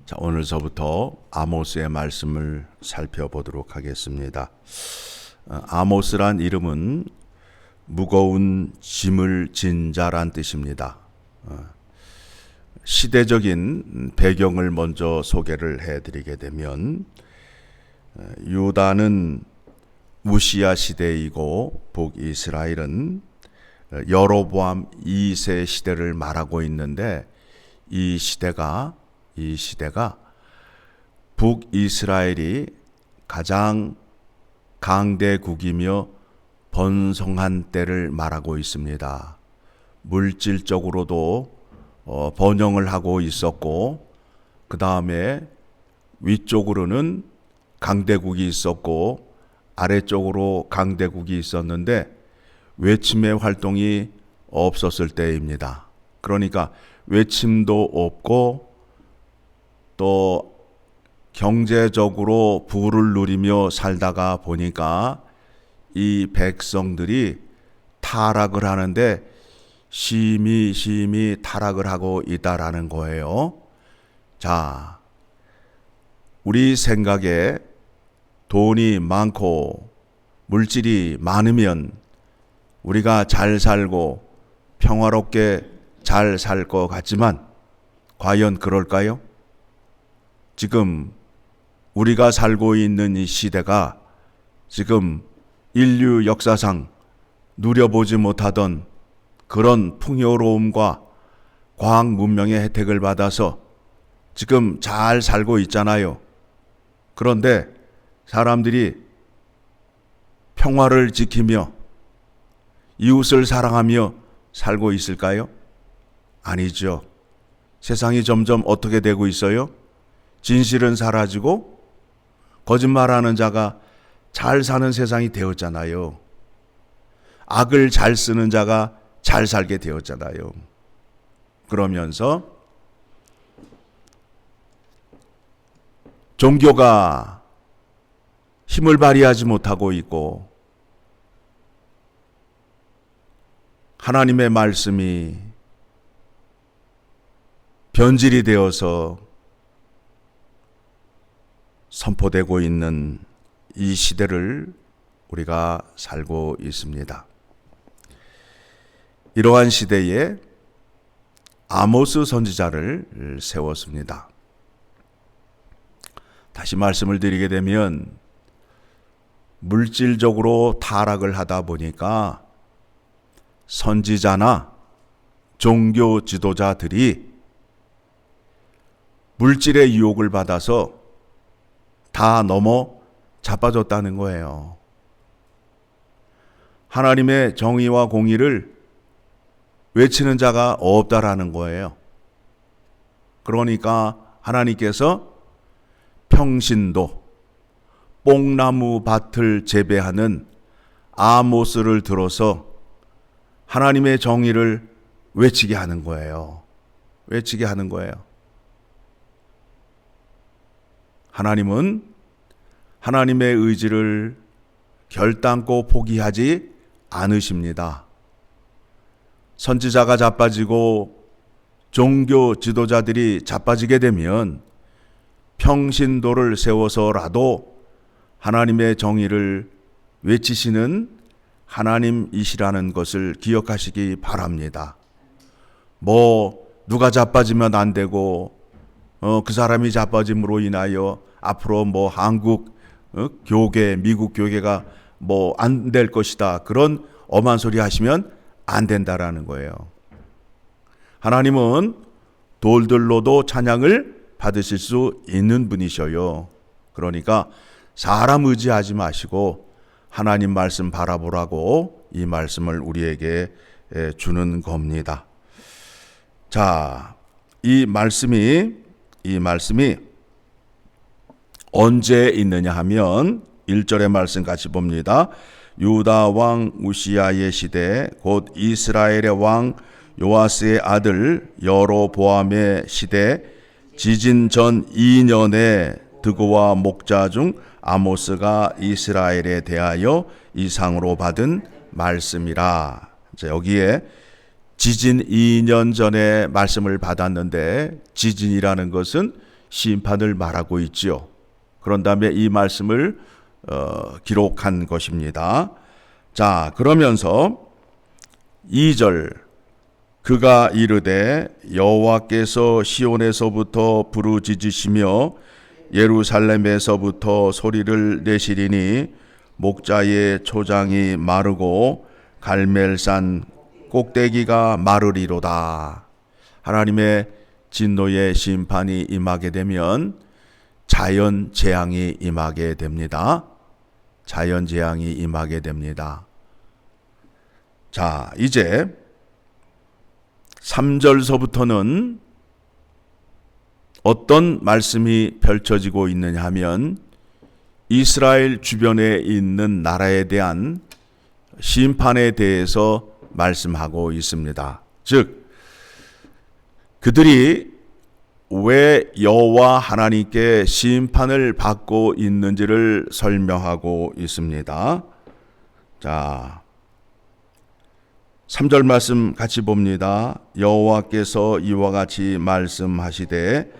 자, 오늘서부터 아모스의 말씀을 살펴보도록 하겠습니다. 아모스란 이름은 무거운 짐을 진 자란 뜻입니다. 시대적인 배경을 먼저 소개를 해드리게 되면 유다는 우시야 시대이고 북이스라엘은 여로보암 2세 시대를 말하고 있는데 이 시대가 북이스라엘이 가장 강대국이며 번성한 때를 말하고 있습니다. 물질적으로도 번영을 하고 있었고, 그 다음에 위쪽으로는 강대국이 있었고 아래쪽으로 강대국이 있었는데 외침의 활동이 없었을 때입니다. 그러니까 외침도 없고 또 경제적으로 부를 누리며 살다가 보니까 이 백성들이 타락을 하는데 심히 타락을 하고 있다라는 거예요. 자, 우리 생각에 돈이 많고 물질이 많으면 우리가 잘 살고 평화롭게 잘 살 것 같지만 과연 그럴까요? 지금 우리가 살고 있는 이 시대가 지금 인류 역사상 누려보지 못하던 그런 풍요로움과 과학 문명의 혜택을 받아서 지금 잘 살고 있잖아요. 그런데 사람들이 평화를 지키며 이웃을 사랑하며 살고 있을까요? 아니죠. 세상이 점점 어떻게 되고 있어요? 진실은 사라지고 거짓말하는 자가 잘 사는 세상이 되었잖아요. 악을 잘 쓰는 자가 잘 살게 되었잖아요. 그러면서 종교가 힘을 발휘하지 못하고 있고 하나님의 말씀이 변질이 되어서 선포되고 있는 이 시대를 우리가 살고 있습니다. 이러한 시대에 아모스 선지자를 세웠습니다. 다시 말씀을 드리게 되면 물질적으로 타락을 하다 보니까 선지자나 종교 지도자들이 물질의 유혹을 받아서 다 넘어 자빠졌다는 거예요. 하나님의 정의와 공의를 외치는 자가 없다라는 거예요. 그러니까 하나님께서 평신도 뽕나무 밭을 재배하는 아모스를 들어서 하나님의 정의를 외치게 하는 거예요. 외치게 하는 거예요. 하나님은 하나님의 의지를 결단코 포기하지 않으십니다. 선지자가 자빠지고 종교 지도자들이 자빠지게 되면 평신도를 세워서라도 하나님의 정의를 외치시는 하나님이시라는 것을 기억하시기 바랍니다. 누가 자빠지면 안 되고 그 사람이 자빠짐으로 인하여 앞으로 한국 교계, 미국 교계가 안 될 것이다. 그런 엄한 소리 하시면 안 된다라는 거예요. 하나님은 돌들로도 찬양을 받으실 수 있는 분이셔요. 그러니까 사람 의지하지 마시고 하나님 말씀 바라보라고 이 말씀을 우리에게 주는 겁니다. 자, 이 말씀이 언제 있느냐 하면 1절의 말씀 같이 봅니다. 유다 왕 우시야의 시대 곧 이스라엘의 왕 요아스의 아들 여로보암의 시대 지진 전 2년에 드고와 목자 중 아모스가 이스라엘에 대하여 이상으로 받은 말씀이라. 여기에 지진 2년 전에 말씀을 받았는데 지진이라는 것은 심판을 말하고 있지요. 그런 다음에 이 말씀을 기록한 것입니다. 자, 그러면서 2절 그가 이르되 여호와께서 시온에서부터 부르짖으시며 예루살렘에서부터 소리를 내시리니 목자의 초장이 마르고 갈멜산 꼭대기가 마르리로다. 하나님의 진노의 심판이 임하게 되면 자연 재앙이 임하게 됩니다. 자연 재앙이 임하게 됩니다. 자, 이제 3절서부터는 어떤 말씀이 펼쳐지고 있느냐 하면 이스라엘 주변에 있는 나라에 대한 심판에 대해서 말씀하고 있습니다. 즉, 그들이 왜 여호와 하나님께 심판을 받고 있는지를 설명하고 있습니다. 자, 3절 말씀 같이 봅니다. 여호와께서 이와 같이 말씀하시되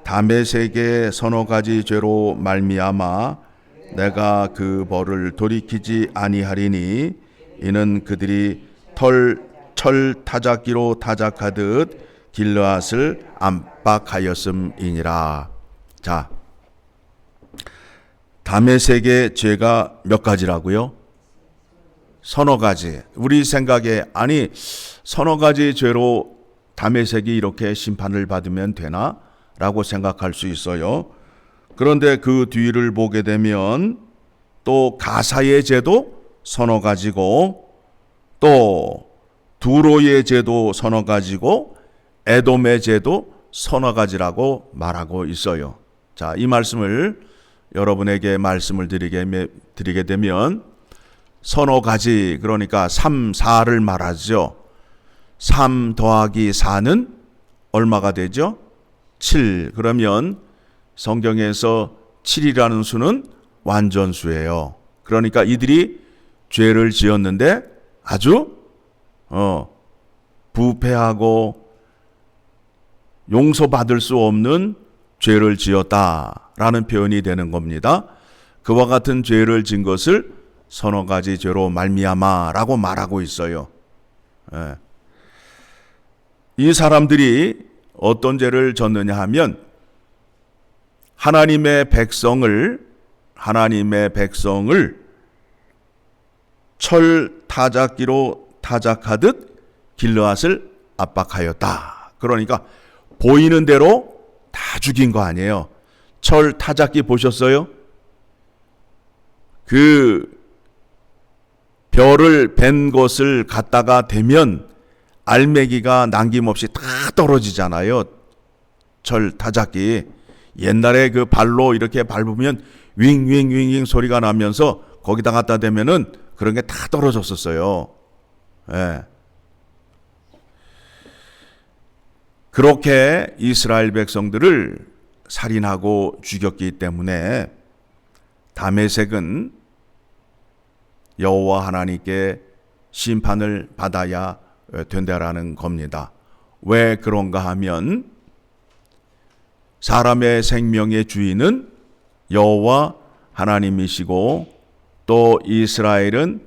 다메섹의 서너 가지 죄로 말미암아 내가 그 벌을 돌이키지 아니하리니 이는 그들이 철 타작기로 타작하듯 길르앗을 압박하였음이니라. 자, 다메섹의 죄가 몇 가지라고요? 서너 가지. 우리 생각에 아니 서너 가지 죄로 다메섹이 이렇게 심판을 받으면 되나? 라고 생각할 수 있어요. 그런데 그 뒤를 보게 되면 또 가사의 죄도 서너 가지고 또 두로의 죄도 서너 가지고 에돔의 죄도 서너 가지라고 말하고 있어요. 자, 이 말씀을 여러분에게 말씀을 드리게 되면 서너 가지, 그러니까 3, 4를 말하죠. 3 더하기 4는 얼마가 되죠? 7. 그러면 성경에서 7이라는 수는 완전수예요. 그러니까 이들이 죄를 지었는데 아주 부패하고 용서받을 수 없는 죄를 지었다라는 표현이 되는 겁니다. 그와 같은 죄를 진 것을 서너 가지 죄로 말미암아라고 말하고 있어요. 예. 이 사람들이 어떤 죄를 졌느냐 하면 하나님의 백성을 철 타작기로 타작하듯 길르앗을 압박하였다. 그러니까 보이는 대로 다 죽인 거 아니에요. 철 타작기 보셨어요? 그 별을 벤 것을 갖다가 대면 알매기가 남김없이 다 떨어지잖아요. 철 타작기. 옛날에 그 발로 이렇게 밟으면 윙윙윙윙 소리가 나면서 거기다 갖다 대면은 그런 게 다 떨어졌었어요. 예. 그렇게 이스라엘 백성들을 살인하고 죽였기 때문에 다메섹은 여호와 하나님께 심판을 받아야 된다라는 겁니다. 왜 그런가 하면 사람의 생명의 주인은 여호와 하나님이시고 또 이스라엘은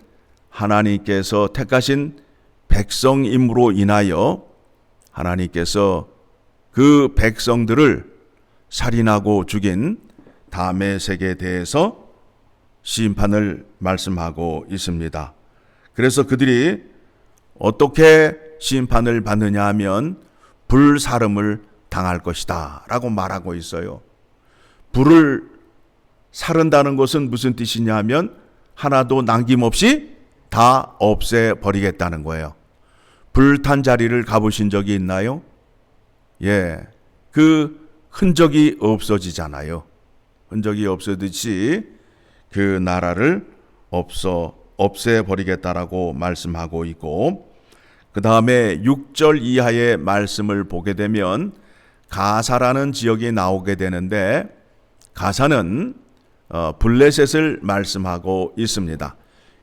하나님께서 택하신 백성임으로 인하여 하나님께서 그 백성들을 살인하고 죽인 다메섹에 대해서 심판을 말씀하고 있습니다. 그래서 그들이 어떻게 심판을 받느냐 하면 불사름을 당할 것이다 라고 말하고 있어요. 불을 사른다는 것은 무슨 뜻이냐 하면 하나도 남김없이 다 없애버리겠다는 거예요. 불탄 자리를 가보신 적이 있나요? 예, 그 흔적이 없어지잖아요. 흔적이 없어지듯이 그 나라를 없애버리겠다라고 말씀하고 있고, 그 다음에 6절 이하의 말씀을 보게 되면 가사라는 지역이 나오게 되는데, 가사는 블레셋을 말씀하고 있습니다.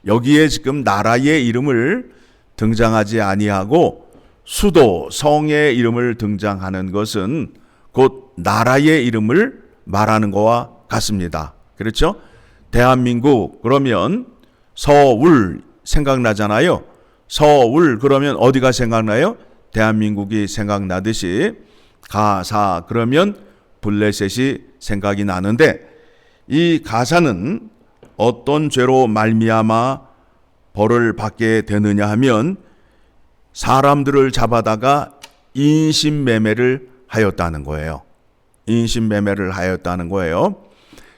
여기에 지금 나라의 이름을 등장하지 아니하고 수도, 성의 이름을 등장하는 것은 곧 나라의 이름을 말하는 것과 같습니다. 그렇죠? 대한민국 그러면 서울 생각나잖아요. 서울 그러면 어디가 생각나요? 대한민국이 생각나듯이 가사 그러면 블레셋이 생각이 나는데, 이 가사는 어떤 죄로 말미암아 벌을 받게 되느냐 하면 사람들을 잡아다가 인신매매를 하였다는 거예요. 인신매매를 하였다는 거예요.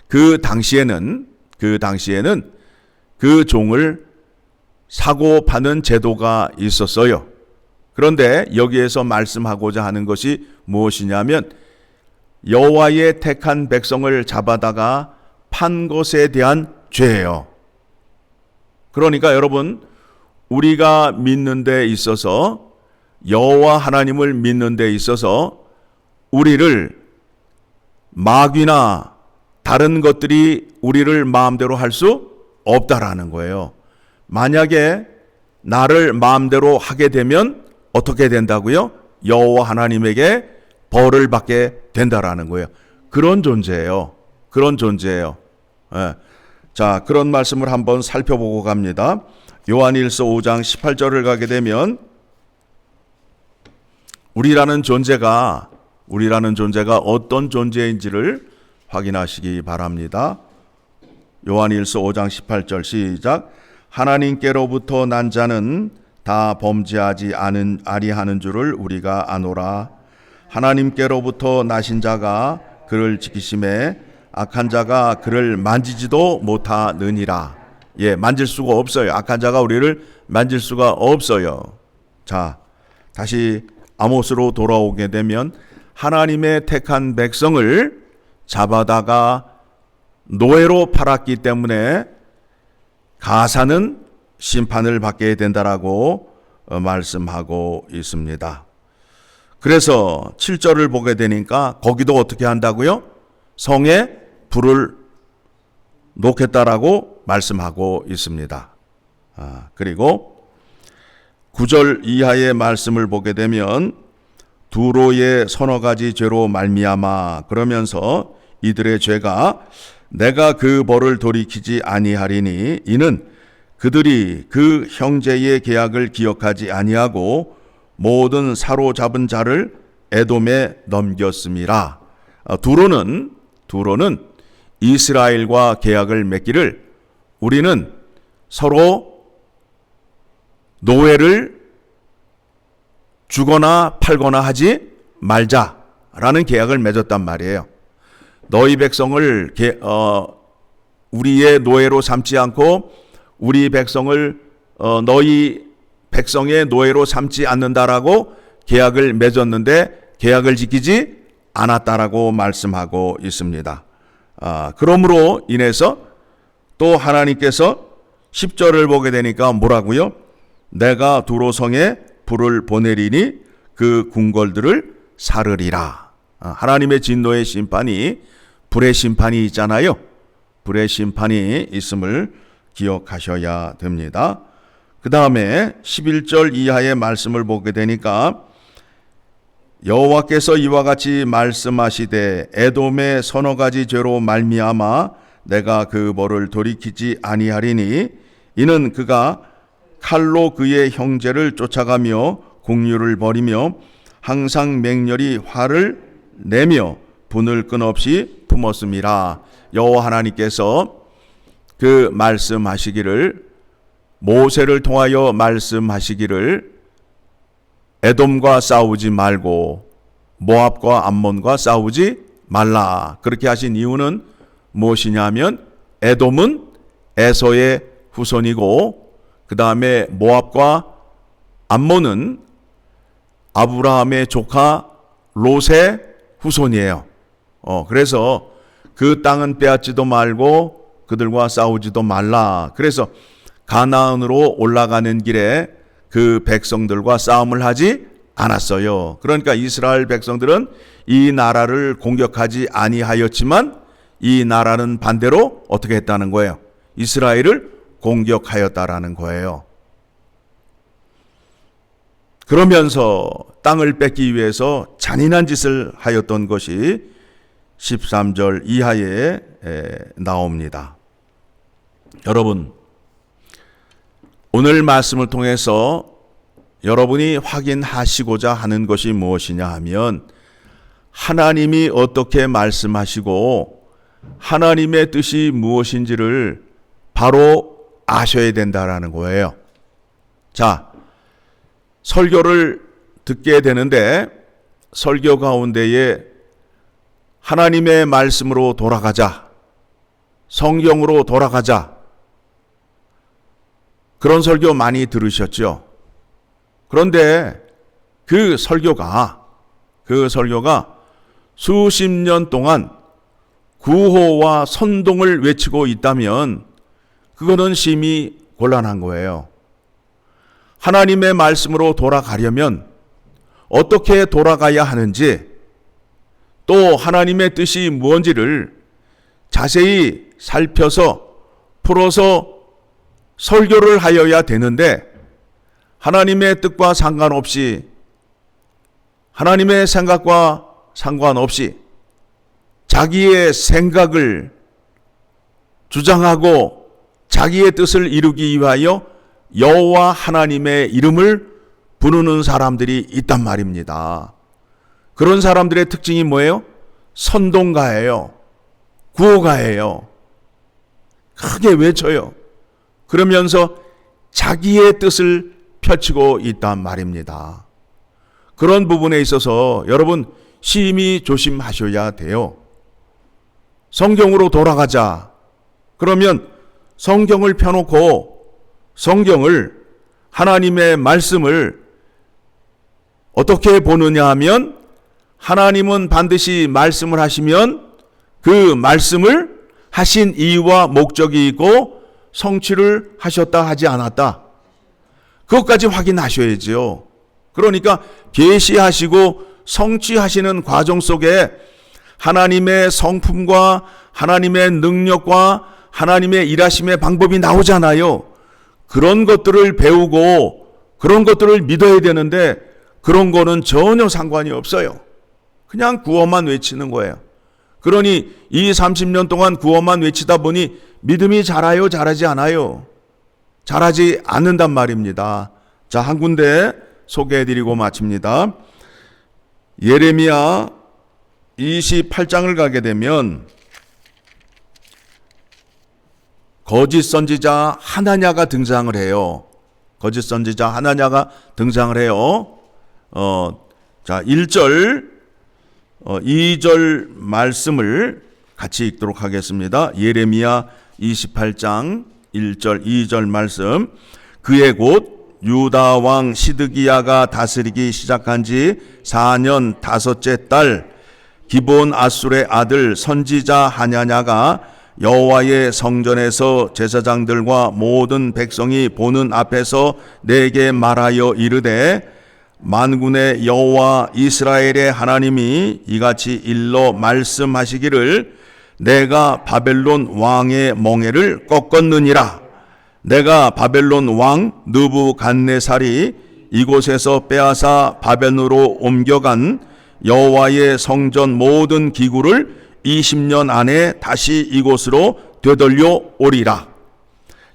그 당시에는 그 종을 사고 파는 제도가 있었어요. 그런데 여기에서 말씀하고자 하는 것이 무엇이냐면 여호와의 택한 백성을 잡아다가 판 것에 대한 죄예요. 그러니까 여러분, 우리가 믿는 데 있어서, 여호와 하나님을 믿는 데 있어서 우리를 마귀나 다른 것들이 우리를 마음대로 할 수 없다라는 거예요. 만약에 나를 마음대로 하게 되면 어떻게 된다고요? 여호와 하나님에게 벌을 받게 된다라는 거예요. 그런 존재예요. 그런 존재예요. 예. 자, 그런 말씀을 한번 살펴보고 갑니다. 요한일서 5장 18절을 가게 되면 우리라는 존재가 어떤 존재인지를 확인하시기 바랍니다. 요한일서 5장 18절 시작. 하나님께로부터 난 자는 다 범죄하지 아니하는 줄을 우리가 아노라. 하나님께로부터 나신 자가 그를 지키심에 악한 자가 그를 만지지도 못하느니라. 예, 만질 수가 없어요. 악한 자가 우리를 만질 수가 없어요. 자, 다시 아모스로 돌아오게 되면 하나님의 택한 백성을 잡아다가 노예로 팔았기 때문에 가사는 심판을 받게 된다라고 말씀하고 있습니다. 그래서 7절을 보게 되니까 거기도 어떻게 한다고요? 성에 불을 놓겠다라고 말씀하고 있습니다. 그리고 9절 이하의 말씀을 보게 되면 두로의 서너 가지 죄로 말미암아 그러면서 이들의 죄가 내가 그 벌을 돌이키지 아니하리니 이는 그들이 그 형제의 계약을 기억하지 아니하고 모든 사로잡은 자를 에돔에 넘겼음이라. 두로는 이스라엘과 계약을 맺기를 우리는 서로 노예를 주거나 팔거나 하지 말자라는 계약을 맺었단 말이에요. 너희 백성을 우리의 노예로 삼지 않고 우리 백성을 너희 백성의 노예로 삼지 않는다라고 계약을 맺었는데 계약을 지키지 않았다라고 말씀하고 있습니다. 그러므로 인해서 또 하나님께서 10절을 보게 되니까 뭐라고요? 내가 두로성에 불을 보내리니 그 궁궐들을 사르리라. 하나님의 진노의 심판이 불의 심판이 있잖아요. 불의 심판이 있음을 기억하셔야 됩니다. 그 다음에 11절 이하의 말씀을 보게 되니까 여호와께서 이와 같이 말씀하시되 에돔의 서너 가지 죄로 말미암아 내가 그 벌을 돌이키지 아니하리니 이는 그가 칼로 그의 형제를 쫓아가며 공유를 벌이며 항상 맹렬히 화를 내며 분을 끊없이 품었음이라. 여호와 하나님께서 그 말씀하시기를 모세를 통하여 말씀하시기를 에돔과 싸우지 말고 모압과 암몬과 싸우지 말라. 그렇게 하신 이유는 무엇이냐면 에돔은 에서의 후손이고 그 다음에 모압과 암몬은 아브라함의 조카 롯의 후손이에요. 그래서 그 땅은 빼앗지도 말고 그들과 싸우지도 말라. 그래서 가나안으로 올라가는 길에 그 백성들과 싸움을 하지 않았어요. 그러니까 이스라엘 백성들은 이 나라를 공격하지 아니하였지만 이 나라는 반대로 어떻게 했다는 거예요? 이스라엘을 공격하였다라는 거예요. 그러면서 땅을 뺏기 위해서 잔인한 짓을 하였던 것이 13절 이하에 나옵니다. 여러분, 오늘 말씀을 통해서 여러분이 확인하시고자 하는 것이 무엇이냐 하면 하나님이 어떻게 말씀하시고 하나님의 뜻이 무엇인지를 바로 아셔야 된다라는 거예요. 자, 설교를 듣게 되는데 설교 가운데에 하나님의 말씀으로 돌아가자, 성경으로 돌아가자, 그런 설교 많이 들으셨죠? 그런데 그 설교가 수십 년 동안 구호와 선동을 외치고 있다면 그거는 심히 곤란한 거예요. 하나님의 말씀으로 돌아가려면 어떻게 돌아가야 하는지, 또 하나님의 뜻이 무엇인지를 자세히 살펴서 풀어서 설교를 하여야 되는데, 하나님의 뜻과 상관없이, 하나님의 생각과 상관없이 자기의 생각을 주장하고 자기의 뜻을 이루기 위하여 여호와 하나님의 이름을 부르는 사람들이 있단 말입니다. 그런 사람들의 특징이 뭐예요? 선동가예요. 구호가예요. 크게 외쳐요. 그러면서 자기의 뜻을 펼치고 있단 말입니다. 그런 부분에 있어서 여러분 심히 조심하셔야 돼요. 성경으로 돌아가자. 그러면 성경을 펴놓고 성경을, 하나님의 말씀을 어떻게 보느냐 하면, 하나님은 반드시 말씀을 하시면 그 말씀을 하신 이유와 목적이 있고 성취를 하셨다 하지 않았다, 그것까지 확인하셔야죠. 그러니까 계시하시고 성취하시는 과정 속에 하나님의 성품과 하나님의 능력과 하나님의 일하심의 방법이 나오잖아요. 그런 것들을 배우고 그런 것들을 믿어야 되는데 그런 거는 전혀 상관이 없어요. 그냥 구호만 외치는 거예요. 그러니 이 30년 동안 구호만 외치다 보니 믿음이 자라요, 자라지 않아요? 자라지 않는단 말입니다. 자, 한 군데 소개해드리고 마칩니다. 예레미야 28장을 가게 되면 거짓 선지자 하나냐가 등장을 해요. 거짓 선지자 하나냐가 등장을 해요. 자, 1절, 2절 말씀을 같이 읽도록 하겠습니다. 예레미야 28장 1절, 2절 말씀. 그의 곧 유다 왕 시드기야가 다스리기 시작한 지 4년 5째 달 기본 아술의 아들 선지자 하냐냐가 여호와의 성전에서 제사장들과 모든 백성이 보는 앞에서 내게 말하여 이르되, 만군의 여호와 이스라엘의 하나님이 이같이 일러 말씀하시기를, 내가 바벨론 왕의 멍에를 꺾었느니라. 내가 바벨론 왕 느부갓네살이 이곳에서 빼앗아 바벨론으로 옮겨간 여호와의 성전 모든 기구를 20년 안에 다시 이곳으로 되돌려 오리라.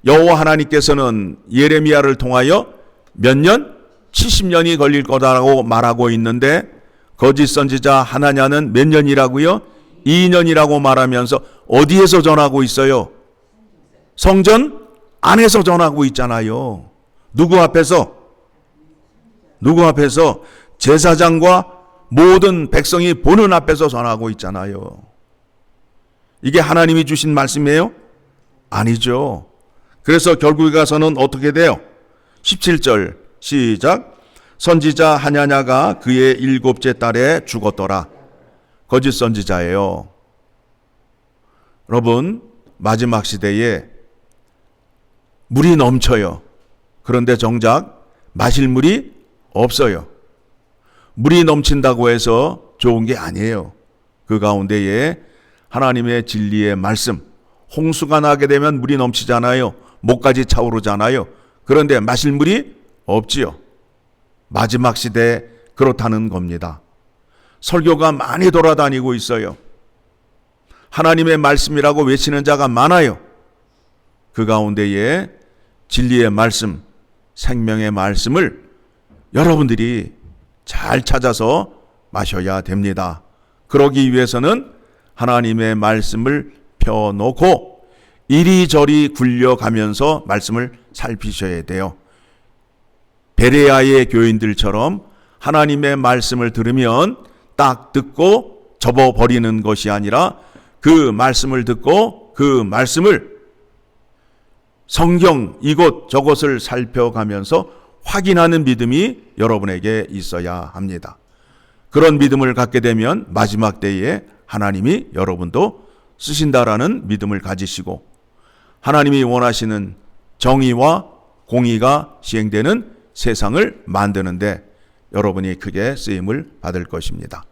여호와 하나님께서는 예레미야를 통하여 몇 년? 70년이 걸릴 거다라고 말하고 있는데, 거짓 선지자 하나냐는 몇 년이라고요? 2년이라고 말하면서 어디에서 전하고 있어요? 성전 안에서 전하고 있잖아요. 누구 앞에서? 누구 앞에서? 제사장과 모든 백성이 보는 앞에서 전하고 있잖아요. 이게 하나님이 주신 말씀이에요? 아니죠. 그래서 결국에 가서는 어떻게 돼요? 17절 시작. 선지자 하냐냐가 그의 7째 달에 죽었더라. 거짓 선지자예요. 여러분, 마지막 시대에 물이 넘쳐요. 그런데 정작 마실 물이 없어요. 물이 넘친다고 해서 좋은 게 아니에요. 그 가운데에 하나님의 진리의 말씀, 홍수가 나게 되면 물이 넘치잖아요. 목까지 차오르잖아요. 그런데 마실 물이 없지요. 마지막 시대에 그렇다는 겁니다. 설교가 많이 돌아다니고 있어요. 하나님의 말씀이라고 외치는 자가 많아요. 그 가운데에 진리의 말씀, 생명의 말씀을 여러분들이 잘 찾아서 마셔야 됩니다. 그러기 위해서는 하나님의 말씀을 펴놓고 이리저리 굴려가면서 말씀을 살피셔야 돼요. 베레아의 교인들처럼 하나님의 말씀을 들으면 딱 듣고 접어버리는 것이 아니라 그 말씀을 듣고 그 말씀을 성경 이곳 저곳을 살펴가면서 확인하는 믿음이 여러분에게 있어야 합니다. 그런 믿음을 갖게 되면 마지막 때에 하나님이 여러분도 쓰신다라는 믿음을 가지시고 하나님이 원하시는 정의와 공의가 시행되는 세상을 만드는데 여러분이 크게 쓰임을 받을 것입니다.